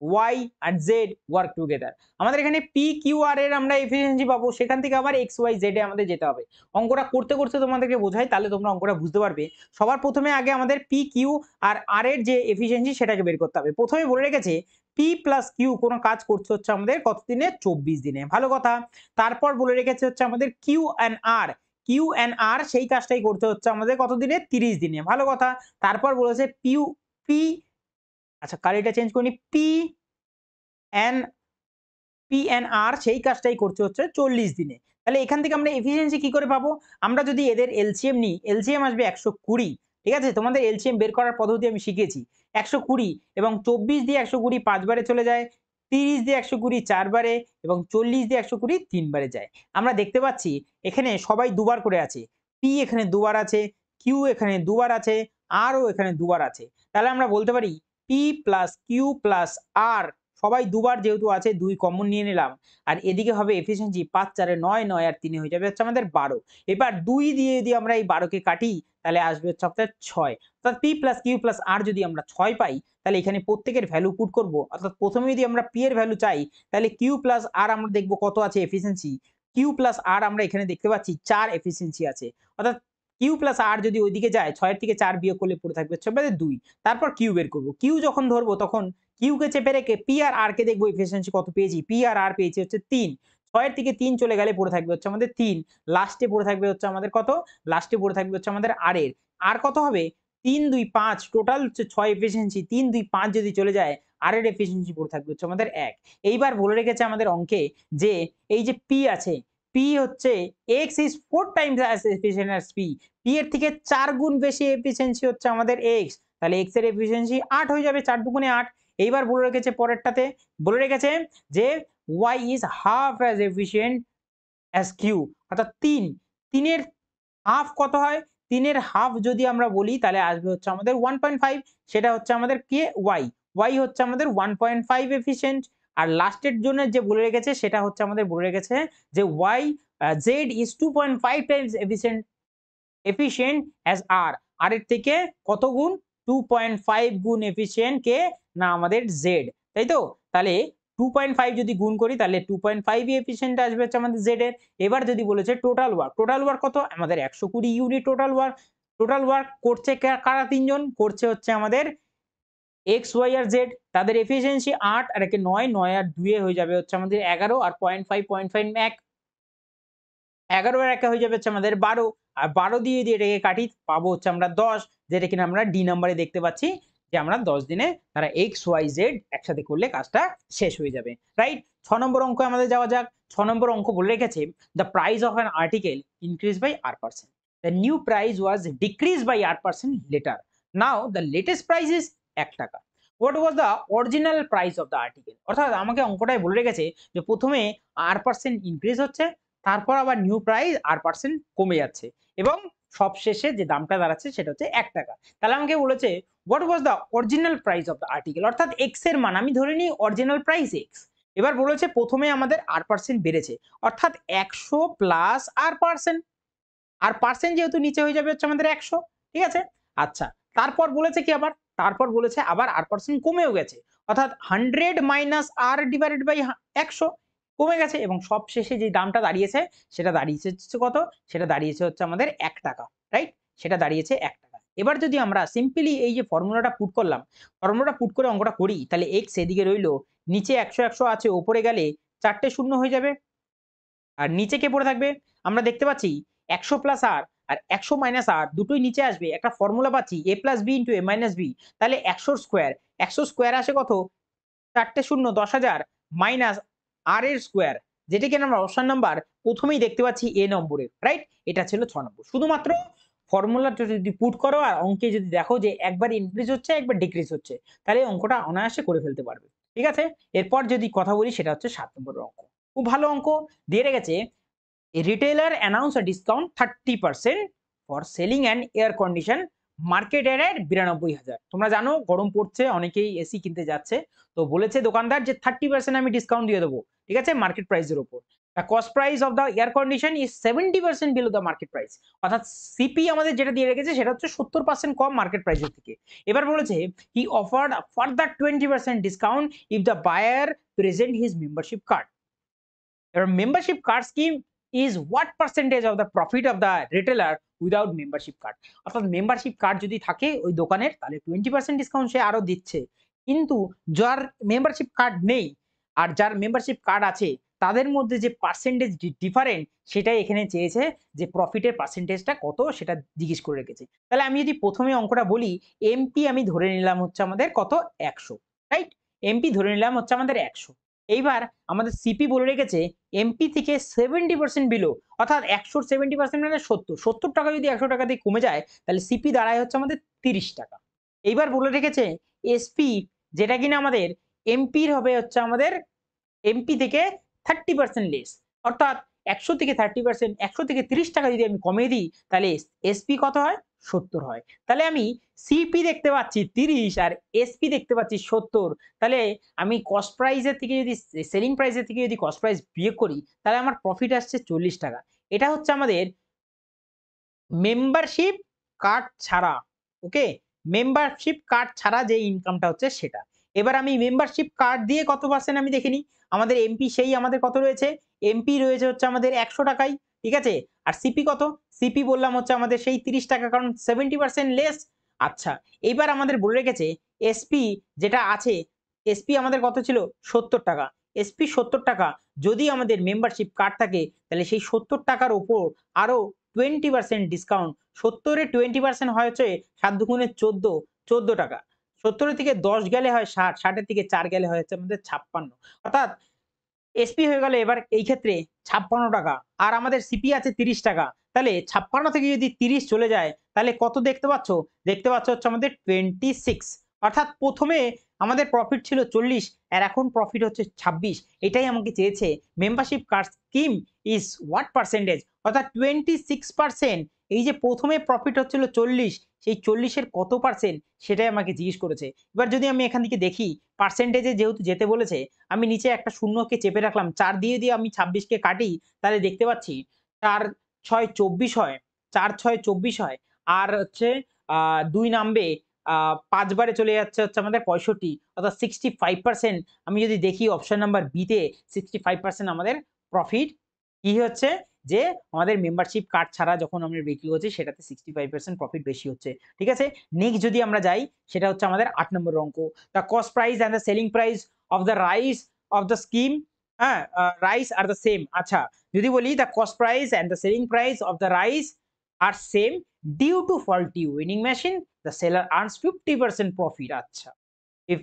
S1: Y R Z work together. আমাদের এখানে P Q R এর আমরা efficiency পাবো, সেখান থেকে আবার X Y Z এ আমাদের যেতে হবে। অঙ্কটা করতে করতে তোমাদেরকে বোঝাই, তাহলে তোমরা অঙ্কটা বুঝতে পারবে। সবার প্রথমে আগে আমাদের P Q আর R এর যে এফিসিয়েন্সি সেটাকে বের করতে হবে। প্রথমে বলে রেখেছে P প্লাস Q কোনো কাজ করছে হচ্ছে আমাদের কত দিনে, 24 দিনে, ভালো কথা। তারপর বলে রেখেছে হচ্ছে আমাদের Q and R সেই কাজটাই করতে হচ্ছে আমাদের কত দিনে, 30 দিনে, ভালো কথা। তারপর বলেছে P আচ্ছা কালিটা চেঞ্জ করিনি, পি এন আর সেই কাজটাই করতে হচ্ছে 40 দিনে। তাহলে এখান থেকে আমরা এফিসিয়েন্সি কি করে পাবো, আমরা যদি এদের এলসিএম নিই, এলসিএম আসবে 120, ঠিক আছে। তোমাদের এলসিএম বের করার পদ্ধতি আমি শিখেছি। 120 এবং 24 দিয়ে 120 5 বারে চলে যায়, 30 দিয়ে 120 4 বারে এবং 40 দিয়ে 120 3 বারে যায়। আমরা দেখতে পাচ্ছি এখানে সবাই দুবার করে আছে, পি এখানে দুবার আছে, কিউ এখানে দুবার আছে, আরও এখানে দুবার আছে। তাহলে আমরা বলতে পারি পি প্লাস কিউ প্লাস আর সবাই দুবার যেহেতু আছে, 2 কমন নিয়ে নিলাম। আর এদিকে হবে এফিসিয়েন্সি 5 4 এ 9, 9 আর 3 হয়ে যাবে হচ্ছে আমাদের 12। এবার 2 দিয়ে যদি আমরা এই 12 কে কাটি তাহলে আসবে হচ্ছে আপনাদের 6। অর্থাৎ পি প্লাস কিউ প্লাস আর যদি আমরা 6 পাই, তাহলে এখানে প্রত্যেকের ভ্যালু পুট করব। অর্থাৎ প্রথমে যদি আমরা পি এর ভ্যালু চাই, তাহলে কিউ প্লাস আর আমরা দেখব কত আছে এফিসিয়েন্সি। কিউ প্লাস আর আমরা এখানে দেখতে পাচ্ছি 4 এফিসিয়েন্সি আছে। অর্থাৎ কিউ প্লাস আর যদি ওইদিকে যায়, 6 এর থেকে 4 বিয়োগ করলে পড়ে থাকবে হচ্ছে আমাদের 2। তারপর কিউ বের করব। কিউ যখন ধরবো তখন কিউ কে চেপে রেখে পি আর আর কে দেখবো এফিসিয়েন্সি কত পেয়েছি। পি আর আর পেয়েছি হচ্ছে 3। 6 এর থেকে 3 চলে গেলে পড়ে থাকবে হচ্ছে আমাদের 3। লাস্টে পড়ে থাকবে হচ্ছে আমাদের কত, লাস্টে পড়ে থাকবে হচ্ছে আমাদের আর এর। আর কত হবে, 3 2 5, টোটাল হচ্ছে 6 এফিসিয়েন্সি, 3 2 5 যদি চলে যায়, আর এর এফিসিয়েন্সি পড়ে থাকবে হচ্ছে আমাদের 1। এইবার বলে রেখেছে আমাদের অঙ্কে যে এই যে পি আছে, পি হচ্ছে x is 4 times as efficient as p, p এর থেকে 4 গুণ বেশি এফিসিয়েন্সি হচ্ছে আমাদের x, তাহলে x এর এফিসিয়েন্সি 8 হয়ে যাবে, 4 দুগুণে 8। এইবার বলে রেখেছে পরেরটাতে, বলে রেখেছে যে y is half as efficient as q, অর্থাৎ 3 এর হাফ কত হয়, 3 এর হাফ যদি আমরা বলি তাহলে আসবে হচ্ছে আমাদের 1.5, সেটা হচ্ছে আমাদের কি y হচ্ছে আমাদের 1.5 এফিশিয়েন্ট। আর লাস্টের জন্য যে বলে রেখেছে সেটা হচ্ছে আমাদের বলে রেখেছে যে z is 2.5 times efficient as r, আর এর থেকে কত গুণ, 2.5 গুণ এফিশিয়েন্ট কে না আমাদের z, তাই তো। তাহলে 2.5 যদি গুণ করি তাহলে 2.5 এফিশিয়েন্ট আসবে হচ্ছে আমাদের z এর। এবার যদি বলেছে টোটাল ওয়ার্ক কত, আমাদের 120 ইউনিট টোটাল ওয়ার্ক করছে কারা, তিনজন করছে হচ্ছে আমাদের এক্স ওয়াই আর জেড। তাদের এফিসিয়েন্সি 8 আর একে 9, 9 আর 2 এ হয়ে যাবে হচ্ছে আমাদের 11, আর 0.5 এক 11 আর একে হয়ে যাবে হচ্ছে আমাদের 12, আর 12 দিয়ে যদি এটাকে কাটি পাবো হচ্ছে আমরা 10, যেটা কিনা আমরা ডি নাম্বারে দেখতে পাচ্ছি যে আমরা 10 দিনে তারা এক্স ওয়াই জেড একসাথে করলে কাজটা শেষ হয়ে যাবে, রাইট। 6 নম্বর অঙ্ক আমাদের যাওয়া যাক। 6 নম্বর অঙ্ক বলে রেখেছে the price of an article increase by r%, the new price was decrease by r% later, now the latest price is 1 টাকা। What was the original price of the article, অর্থাৎ আমাকে অঙ্কটাই বলে রেখেছে যে প্রথমে r% ইনক্রিজ হচ্ছে, তারপর আবার নিউ প্রাইস r% কমে যাচ্ছে এবং সবশেষে যে দামটা দাঁড়াচ্ছে সেটা হচ্ছে 1 টাকা। তাহলে আমাকে বলেছে what was the original price of the article, অর্থাৎ এক্স এর মান আমি ধরে নিই অরিজিনাল প্রাইস এক্স। এবার বলেছে প্রথমে আমাদের r% বেড়েছে, অর্থাৎ 100 প্লাস r%, আর পার্সেন্ট যেহেতু নিচে হয়ে যাবে হচ্ছে আমাদের 100, ঠিক আছে। আচ্ছা তারপর বলেছে কি, আবার তারপর বলেছে আবার r% কমেও গেছে, অর্থাৎ 100 মাইনাস r ডিভাইডেড বাই 100 কমে গেছে, এবং সব শেষে যে দামটা দাঁড়িয়েছে সেটা দাঁড়িয়েছে হচ্ছে কত, সেটা দাঁড়িয়েছে হচ্ছে আমাদের 1 টাকা, রাইট, সেটা দাঁড়িয়েছে 1 টাকা। এবার যদি আমরা সিম্পলি এই যে ফর্মুলাটা পুট করলাম, ফর্মুলাটা পুট করে অঙ্কটা করি, তাহলে x এদিকে রইলো, নিচে 100 100 আছে, উপরে গেলে 4টে শূন্য হয়ে যাবে, আর নিচে কে পড়ে থাকবে, আমরা দেখতে পাচ্ছি 100 প্লাস আর আর 100 মাইনাস আর দুটোই নিচে আসবে, একটা ফর্মুলা পাচ্ছি a plus B into A minus B, তাহলে 100 স্কোয়ার, 100 স্কোয়ার আসে কত, 4টে শূন্য 10,000 মাইনাস আর এর স্কোয়ার, যেটা কিনা আমরা অপশন নাম্বার প্রথমেই দেখতে পাচ্ছি এ নম্বরে, রাইট। এটা ছিল 6 নম্বর। শুধুমাত্র ফর্মুলাটা যদি পুট করো আর অঙ্কে যদি দেখো যে একবার ইনক্রিজ হচ্ছে একবার ডিক্রিজ হচ্ছে, তাহলে অঙ্কটা অনায়াসে করে ফেলতে পারবে, ঠিক আছে। এরপর যদি কথা বলি সেটা হচ্ছে 7 নম্বরের অঙ্ক, খুব ভালো অঙ্ক দিয়ে রেখেছে। A retailer announced a discount 30% for selling an air condition market এর 92,000। তোমরা জানো গরম পড়ছে, অনেকেই এসি কিনতে যাচ্ছে, তো বলেছে দোকানদার যে 30% আমি ডিসকাউন্ট দিয়ে দেবো, ঠিক আছে, মার্কেট প্রাইসের উপর। The cost price of the air condition is 70% below the market price. অর্থাৎ সিপি আমাদের যেটা দিয়ে রেখেছে সেটা হচ্ছে 70% কম মার্কেট প্রাইসের থেকে। এবার বলেছে he offered further 20% discount if the buyer present his membership card. এবার membership card scheme is what percentage of the profit of the retailer without membership card. অর্থাৎ মেম্বারশিপ কার্ড যদি থাকে ওই দোকানের তাহলে 20% ডিসকাউন্ট সে আরো দিচ্ছে, কিন্তু যার মেম্বারশিপ কার্ড নেই আর যার মেম্বারশিপ কার্ড আছে তাদের মধ্যে যে পার্সেন্টেজ ডিফারেন্ট সেটাই এখানে চেয়েছে, যে প্রফিটের পার্সেন্টেজটা কত সেটা জিজ্ঞেস করে রেখেছে। তাহলে আমি যদি প্রথমে অঙ্কটা বলি, এমপি আমি ধরে নিলাম হচ্ছে আমাদের কত 100, রাইট, এমপি ধরে নিলাম হচ্ছে আমাদের 100। এইবার আমাদের সিপি বলে রেখেছে এমপি থেকে 70% বিলো, অর্থাৎ 170% মানে 70 টাকা যদি 100 টাকা দিয়ে কমে যায় তাহলে সিপি দাঁড়ায় হচ্ছে আমাদের 30 টাকা। এইবার বলে রেখেছে এসপি যেটা কিনা আমাদের এমপির হবে হচ্ছে আমাদের এমপি থেকে 30% লেস, অর্থাৎ 100 থেকে 30%, 100 থেকে 30 টাকা যদি আমি কমিয়ে দিই তাহলে এসপি কত হয়, 70 হয়। তাহলে আমি সিপি দেখতে পাচ্ছি 30 আর এসপি দেখতে পাচ্ছি 70। তাহলে আমি কস্ট প্রাইসের থেকে যদি সেলিং প্রাইসের থেকে যদি কস্ট প্রাইস বিয়োগ করি তাহলে আমার প্রফিট আসছে 40 টাকা। এটা হচ্ছে আমাদের মেম্বারশিপ কার্ড ছাড়া, ওকে, মেম্বারশিপ কার্ড ছাড়া যে ইনকামটা হচ্ছে সেটা। এবার আমি মেম্বারশিপ কার্ড দিয়ে কত পার্সেন্ট আমি দেখে নিই। আমাদের এমপি সেই আমাদের কত রয়েছে, এমপি রয়েছে হচ্ছে আমাদের 100 টাকায়, ঠিক আছে, আর সিপি কত, সিপি বললাম হচ্ছে আমাদের সেই 30 টাকা, কারণ 70% লেস। আচ্ছা, এইবার আমাদের বলে রেখেছে এসপি যেটা আছে, এসপি আমাদের কত ছিল 70 টাকা, এসপি 70 টাকা, যদি আমাদের মেম্বারশিপ কার্ড থাকে তাহলে সেই 70 টাকার উপর আরো 20% ডিসকাউন্ট। 70 এর 20% হয় হচ্ছে 7 দুগুণে 14 টাকা। 70 থেকে 10 গেলে হয় 60, 60 এর থেকে 4 গেলে হয় হচ্ছে আমাদের 56। অর্থাৎ এসপি হয়ে গেল এবার এই ক্ষেত্রে 56 টাকা, আর আমাদের সিপি আছে 30 টাকা। তাহলে 56 থেকে যদি 30 চলে যায় তাহলে কত দেখতে পাচ্ছ? দেখতে পাচ্ছ হচ্ছে আমাদের 26। অর্থাৎ প্রথমে আমাদের প্রফিট ছিল 40 আর এখন প্রফিট হচ্ছে 26। এটাই আমাকে চেয়েছে membership card scheme is what percentage, অর্থাৎ 26%। এই যে প্রথমে প্রফিট হচ্ছিল 40, সেই 40 এর কত পার্সেন্ট সেটাই আমাকে জিজ্ঞেস করেছে। এবার যদি আমি এখান থেকে দেখি পার্সেন্টেজে যেহেতু যেতে বলেছে, আমি নিচে একটা শূন্যকে চেপে রাখলাম, 4 দিয়ে আমি 26 কে কাটি, তাহলে দেখতে পাচ্ছি 4 6 24 হয়, 4 6 24 হয়, আর হচ্ছে 2 নামবে, 5 বারে চলে যাচ্ছে হচ্ছে আমাদের 65, অর্থাৎ 65%। আমি যদি দেখি অপশন নাম্বার বি তে 65% আমাদের প্রফিট কি হচ্ছে, যে আমাদের মেম্বারশিপ কার্ড ছাড়া যখন আমরা বিক্রি করছি সেটাতে 65% প্রফিট বেশি হচ্ছে। ঠিক আছে, নেক্সট যদি আমরা যাই সেটা হচ্ছে আমাদের 8 নম্বর অঙ্ক। The cost price and the selling price of the rice of the scheme, হ্যাঁ, রাইস আর দ্য সেম। আচ্ছা, যদি বলি the cost price and the selling price of the rice are same due to faulty weighing machine, the seller earns 50% profit. আচ্ছা, if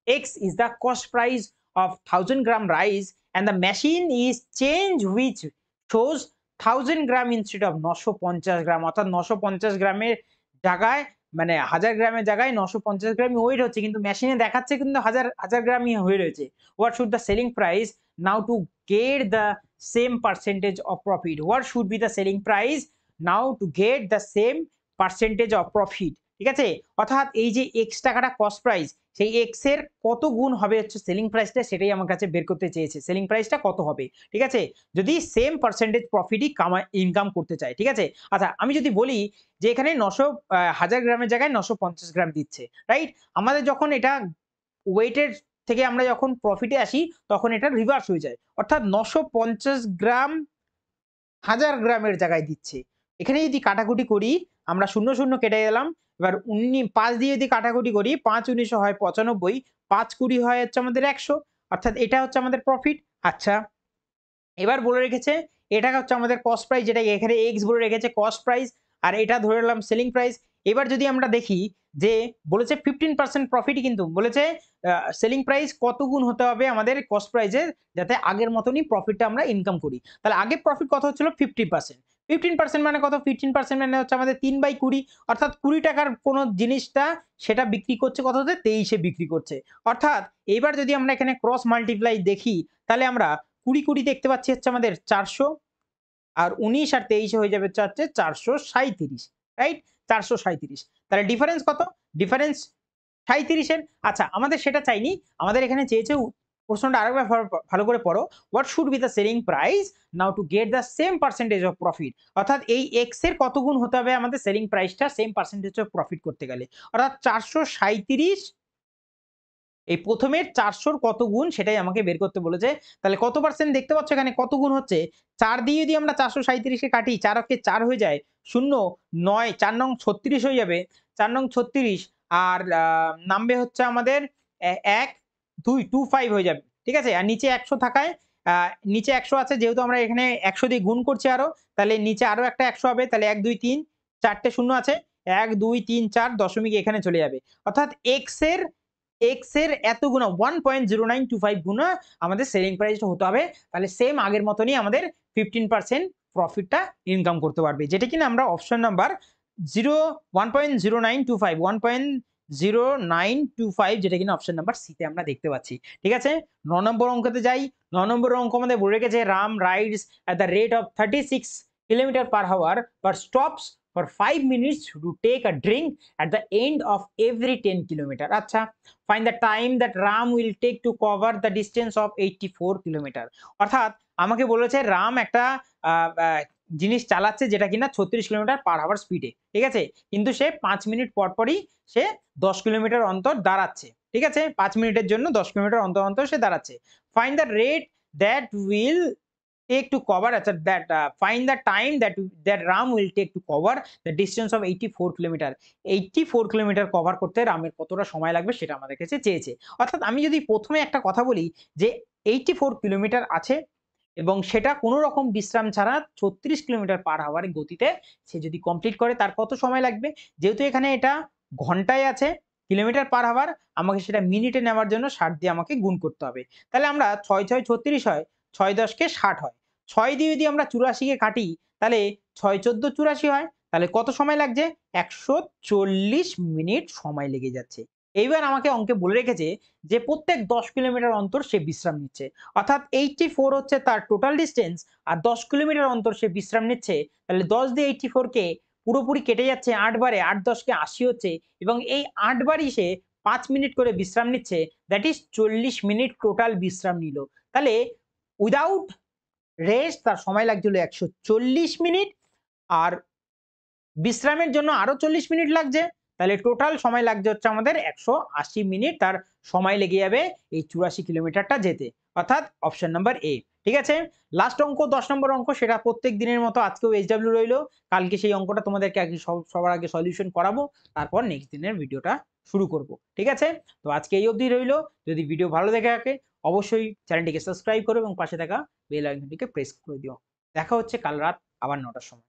S1: x is the cost price of 1000 gram rice and the machine is change which shows 1000 gram instead of 950 গ্রাম, অর্থাৎ 950 গ্রামের জায়গায় মানে 1000 গ্রামের জায়গায় 950 গ্রামই wait হচ্ছে, কিন্তু মেশিনে দেখাচ্ছে কিন্তু 1000 গ্রামই হয়ে রয়েছে। what should the selling price now to get the same percentage of profit? what should be the selling price now to get the same percentage of profit? ঠিক আছে, অর্থাৎ এই যে এক্স টাকাটা কস্ট প্রাইস, সেই এক্স এর কত গুণ হবে হচ্ছে সেলিং প্রাইসটা, সেটাই আমার কাছে বের করতে চেয়েছে। সেলিং প্রাইসটা কত হবে, ঠিক আছে, যদি সেম পার্সেন্টেজ প্রফিটই ইনকাম করতে চাই। ঠিক আছে, আচ্ছা আমি যদি বলি যে এখানে 1000 গ্রামের জায়গায় 950 গ্রাম দিচ্ছে, রাইট, আমাদের যখন এটা ওয়েটের থেকে আমরা যখন প্রফিটে আসি তখন এটা রিভার্স হয়ে যায়, অর্থাৎ 950 গ্রাম 1000 গ্রামের জায়গায় দিচ্ছে। এখানে যদি কাটাকুটি করি আমরা 0 0 কেটে গেলাম, এবার 5 দিয়ে যদি কাটাকুটি করি 5 19 হয় 95, 5 20 হয় হচ্ছে আমাদের 100, অর্থাৎ এটা হচ্ছে আমাদের প্রফিট। আচ্ছা, এবার বলে রেখেছে এটা হচ্ছে আমাদের কস্ট প্রাইস, যেটা এখানে এক্স বলে রেখেছে কস্ট প্রাইস, আর এটা ধরে নিলাম সেলিং প্রাইস। এবার যদি আমরা দেখি যে বলেছে 15% প্রফিট, কিন্তু বলেছে সেলিং প্রাইস কত গুণ হতে হবে আমাদের কস্ট প্রাইসের যাতে আগের মতনই প্রফিটটা আমরা ইনকাম করি। তাহলে আগে প্রফিট কত হচ্ছিল 50%, 15% মানে কত, 15% মানে হচ্ছে আমাদের 3/20, অর্থাৎ 20 টাকার কোনো জিনিসটা সেটা বিক্রি করছে কত হতে 23-এ বিক্রি করছে। অর্থাৎ এইবার যদি আমরা এখানে ক্রস মাল্টিপ্লাই দেখি তাহলে আমরা 20 20 দেখতে পাচ্ছি হচ্ছে আমাদের 400, আর 19 আর 23 হয়ে যাবে হচ্ছে 437, রাইট, 437। তাহলে ডিফারেন্স কত? ডিফারেন্স 37-এর। আচ্ছা, আমাদের সেটা চাইনি, আমাদের এখানে চেয়েছে প্রশ্নটা আরেকবার ভালো করে পড়ো। What should be the selling price now to get the same percentage of profit. অর্থাৎ এই এক্স এর কত গুণ হতে হবে আমাদের সেলিং প্রাইসটা সেম পার্সেন্টেজ অফ প্রফিট করতে গেলে। অর্থাৎ 437, এই প্রথমের 400 কত গুণ সেটাই আমাকে বের করতে বলেছে। তাহলে কত পার্সেন্ট দেখতে পাচ্ছ এখানে কত গুণ হচ্ছে? 4 দিয়ে যদি আমরা 437 কে কাটি, 4 অক্ষে 4 হয়ে যায়, 0 9 4 নং 36 হয়ে যাবে। 4 নং 36 আর নামবে হচ্ছে আমাদের 1 2 25 হয়ে যাবে। ঠিক আছে? আর নিচে 100 থাকায় নিচে 100 আছে, যেহেতু আমরা এখানে 100 দিয়ে গুণ করছি আরো, তাহলে নিচে আরো একটা 100 হবে। তাহলে 1 2 3 4টে শূন্য আছে। 1 2 3 4 দশমিক এখানে চলে যাবে। অর্থাৎ এক্স এর এত গুণা 1.0925 গুণা আমাদের সেলিং প্রাইসটা হতে হবে। তাহলে সেম আগের মতনই আমাদের 15% প্রফিটটা ইনকাম করতে পারবে। যেটা কিনা আমরা অপশন নাম্বার 1.0925 যেটা কিনা অপশন নাম্বার সি তে আমরা দেখতে পাচ্ছি। ঠিক আছে? 9 নম্বর অঙ্কতে যাই। 9 নম্বর অঙ্ক আমাদের বলে রেখেছে Ram rides at the rate of 36 kilometre per hour but stops for 5 minutes to take a drink at the end of every 10 kilometer. আচ্ছা, find the time that Ram will take to cover the distance of 84 kilometer. অর্থাৎ আমাকে বলেছে রাম একটা জিনিস চালাচ্ছে যেটা কিনা 36 kilometre per hour স্পিডে। ঠিক আছে? কিন্তু সে 5 মিনিট পর পরই সে 10 কিলোমিটার অন্তর দাঁড়াচ্ছে। ঠিক আছে? 5 মিনিটের জন্য 10 কিলোমিটার অন্তর অন্তর সে দাঁড়াচ্ছে। Find the rate that will take to cover find the time that Ram will take to cover the distance of 84 kilometre. 84 kilometre cover করতে রামের কতটা সময় লাগবে সেটা আমাদের কাছে চেয়েছে। অর্থাৎ আমি যদি প্রথমে একটা কথা বলি যে 84 কিলোমিটার আছে এবং সেটা কোনো রকম বিশ্রাম ছাড়া 36 কিলোমিটার পার আওয়ার গতিতে সে যদি কমপ্লিট করে তার কত সময় লাগবে? যেহেতু এখানে এটা ঘন্টায় আছে, কিলোমিটার পার আওয়ার, আমাকে সেটা মিনিটে নেওয়ার জন্য 60 দিয়ে আমাকে গুণ করতে হবে। তাহলে আমরা 6 6 36 হয়, 6 10 কে 60 হয়। 6 দিয়ে যদি আমরা 84 কে কাটি তাহলে 6 14 84 হয়। তাহলে কত সময় লাগছে? 140 মিনিট সময় লেগে যাচ্ছে। এইবার আমাকে অঙ্কে বলে রেখেছে যে প্রত্যেক 10 কিলোমিটার অন্তর সে বিশ্রাম নিচ্ছে। অর্থাৎ 84 হচ্ছে তার টোটাল ডিসটেন্স আর 10 কিলোমিটার অন্তর সে বিশ্রাম নিচ্ছে। তাহলে 10 দিয়ে 84 কে পুরোপুরি কেটে যাচ্ছে 8 বারে, 8 10 কে 80 হচ্ছে এবং এই 8 বারই সে 5 মিনিট করে বিশ্রাম নিচ্ছে। দ্যাট ইজ 40 মিনিট টোটাল বিশ্রাম নিল। তাহলে উইদাউট রেস্ট তার সময় লাগছিল 140 মিনিট আর বিশ্রামের জন্য আরো 40 মিনিট লাগছে। তাহলে টোটাল সময় লাগছে হচ্ছে আমাদের 180 মিনিট তার সময় লেগে যাবে এই 84 কিলোমিটারটা যেতে। অর্থাৎ অপশন নাম্বার এ। ঠিক আছে? লাস্ট অঙ্ক 10 নম্বর অঙ্ক, সেটা প্রত্যেক দিনের মতো আজকেও এইচডব্লিউ রইলো। কালকে সেই অঙ্কটা তোমাদেরকে আগে সবার আগে সলিউশন করাবো। তারপর নেক্সট দিনের ভিডিওটা শুরু করব। ঠিক আছে? তো আজকে এই অবধি রইলো। যদি ভিডিও ভালো দেখে থাকে অবশ্যই চ্যানেলটিকে সাবস্ক্রাইব করো এবং পাশে থাকা বেল আইকনটিকে প্রেস করে দিও। দেখা হচ্ছে কাল রাত আবার 9টার সময়।